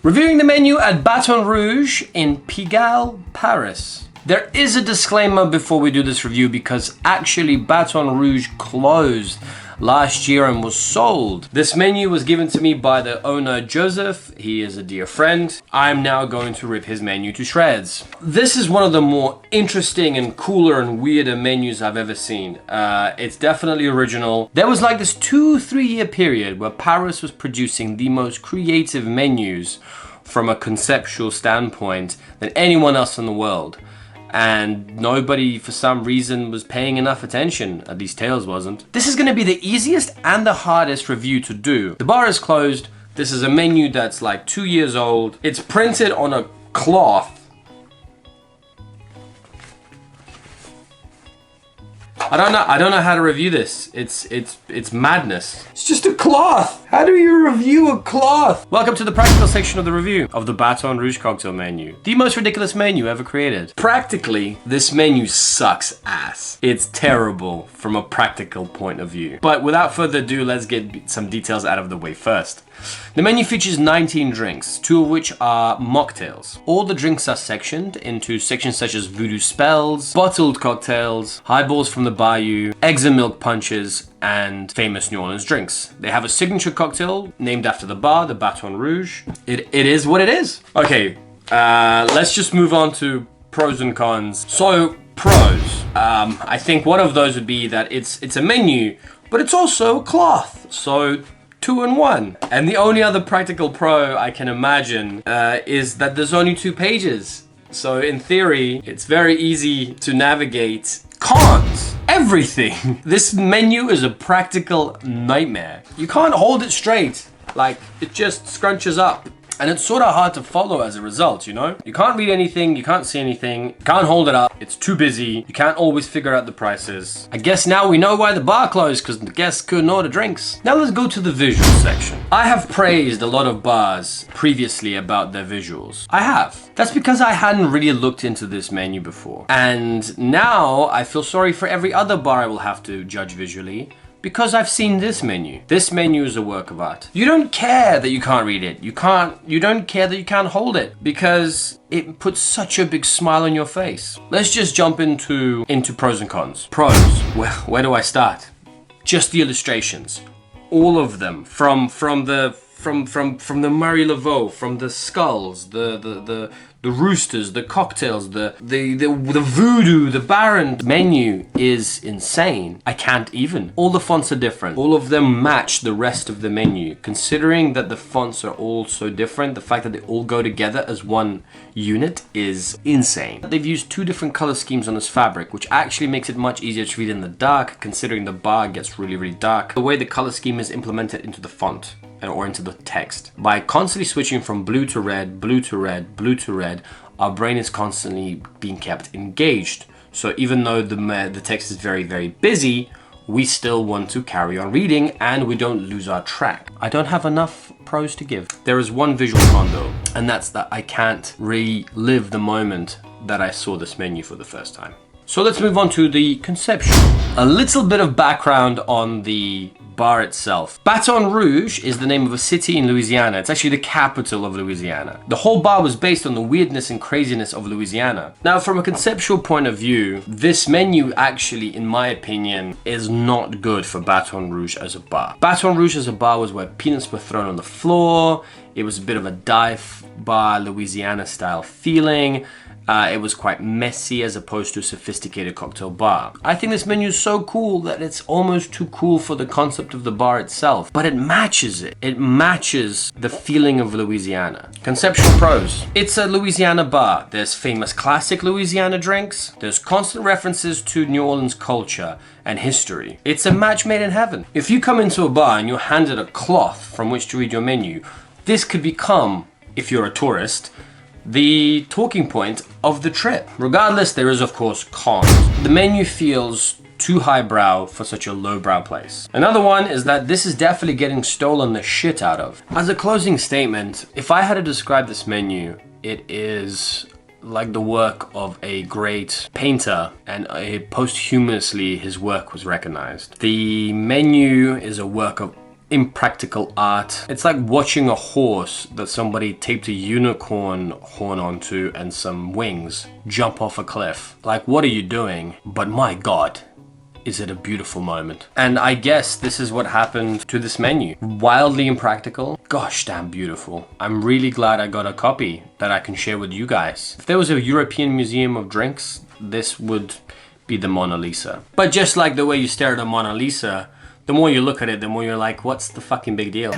Reviewing the menu at Baton Rouge in Pigalle, Paris. There is a disclaimer before we do this review because actually Baton Rouge closed last year and was sold. This menu was given to me by the owner Joseph. He is a dear friend. I'm now going to rip his menu to shreds. This is one of the more interesting and cooler and weirder menus I've ever seen. It's definitely original. There was like this 2-3 year period where Paris was producing the most creative menus from a conceptual standpoint than anyone else in the world. And nobody, for some reason, was paying enough attention. At least Tails wasn't. This is going to be the easiest and the hardest review to do. The bar is closed. This is a menu that's like 2 years old. It's printed on a cloth. I don't know how to review this. It's madness. It's just a cloth. How do you review a cloth? Welcome to the practical section of the review of the Baton Rouge cocktail menu. The most ridiculous menu ever created. Practically, this menu sucks ass. It's terrible from a practical point of view. But without further ado, let's get some details out of the way first. The menu features 19 drinks, 2 of which are mocktails. All the drinks are sectioned into sections such as voodoo spells, bottled cocktails, highballs from the Bayou, eggs and milk punches, and famous New Orleans drinks. They have a signature cocktail named after the bar, the Baton Rouge. It is what it is. Okay, let's just move on to pros and cons. So, pros. I think one of those would be that it's a menu, but it's also a cloth. So, 2 in 1. And the only other practical pro I can imagine is that there's only 2 pages. So in theory, it's very easy to navigate. Cons. Everything. This menu is a practical nightmare. You can't hold it straight. Like, it just scrunches up. And it's sort of hard to follow as a result, you know? You can't read anything, you can't see anything, you can't hold it up, it's too busy, you can't always figure out the prices. I guess now we know why the bar closed, because the guests couldn't order drinks. Now let's go to the visual section. I have praised a lot of bars previously about their visuals. I have. That's because I hadn't really looked into this menu before. And now I feel sorry for every other bar I will have to judge visually, because I've seen this menu. This menu is a work of art. You don't care that you can't read it. You don't care that you can't hold it because it puts such a big smile on your face. Let's just jump into pros and cons. Pros, where do I start? Just the illustrations. All of them, from the Murray Laveau, from the skulls, the roosters, the cocktails, the voodoo, the baron. The menu is insane. I can't even. All the fonts are different. All of them match the rest of the menu. Considering that the fonts are all so different, the fact that they all go together as one unit is insane. They've used 2 different color schemes on this fabric, which actually makes it much easier to read in the dark, considering the bar gets really, really dark. The way the color scheme is implemented into the font or into the text. By constantly switching from blue to red, blue to red, blue to red, our brain is constantly being kept engaged. So even though the text is very, very busy, we still want to carry on reading and we don't lose our track. I don't have enough pros to give. There is one visual con though, and that's that I can't relive the moment that I saw this menu for the first time. So let's move on to the conception. A little bit of background on the bar itself. Baton Rouge is the name of a city in Louisiana. It's actually the capital of Louisiana. The whole bar was based on the weirdness and craziness of Louisiana. Now, from a conceptual point of view, this menu actually, in my opinion, is not good for Baton Rouge as a bar. Baton Rouge as a bar was where peanuts were thrown on the floor. It was a bit of a dive bar, Louisiana style feeling. It was quite messy as opposed to a sophisticated cocktail bar. I think this menu is so cool that it's almost too cool for the concept of the bar itself, but it matches it. It matches the feeling of Louisiana. Conceptual pros. It's a Louisiana bar. There's famous classic Louisiana drinks. There's constant references to New Orleans culture and history. It's a match made in heaven. If you come into a bar and you're handed a cloth from which to read your menu, this could become, if you're a tourist, the talking point of the trip. Regardless, there is of course cons. The menu feels too highbrow for such a lowbrow place. Another one is that this is definitely getting stolen the shit out of. As a closing statement, if I had to describe this menu, it is like the work of a great painter, and posthumously his work was recognized. The menu is a work of impractical art. It's like watching a horse that somebody taped a unicorn horn onto and some wings jump off a cliff. Like, what are you doing? But my God, is it a beautiful moment. And I guess this is what happened to this menu. Wildly impractical, gosh damn beautiful. I'm really glad I got a copy that I can share with you guys. If there was a European museum of drinks, this would be the Mona Lisa. But just like the way you stare at a Mona Lisa, the more you look at it, the more you're like, what's the fucking big deal?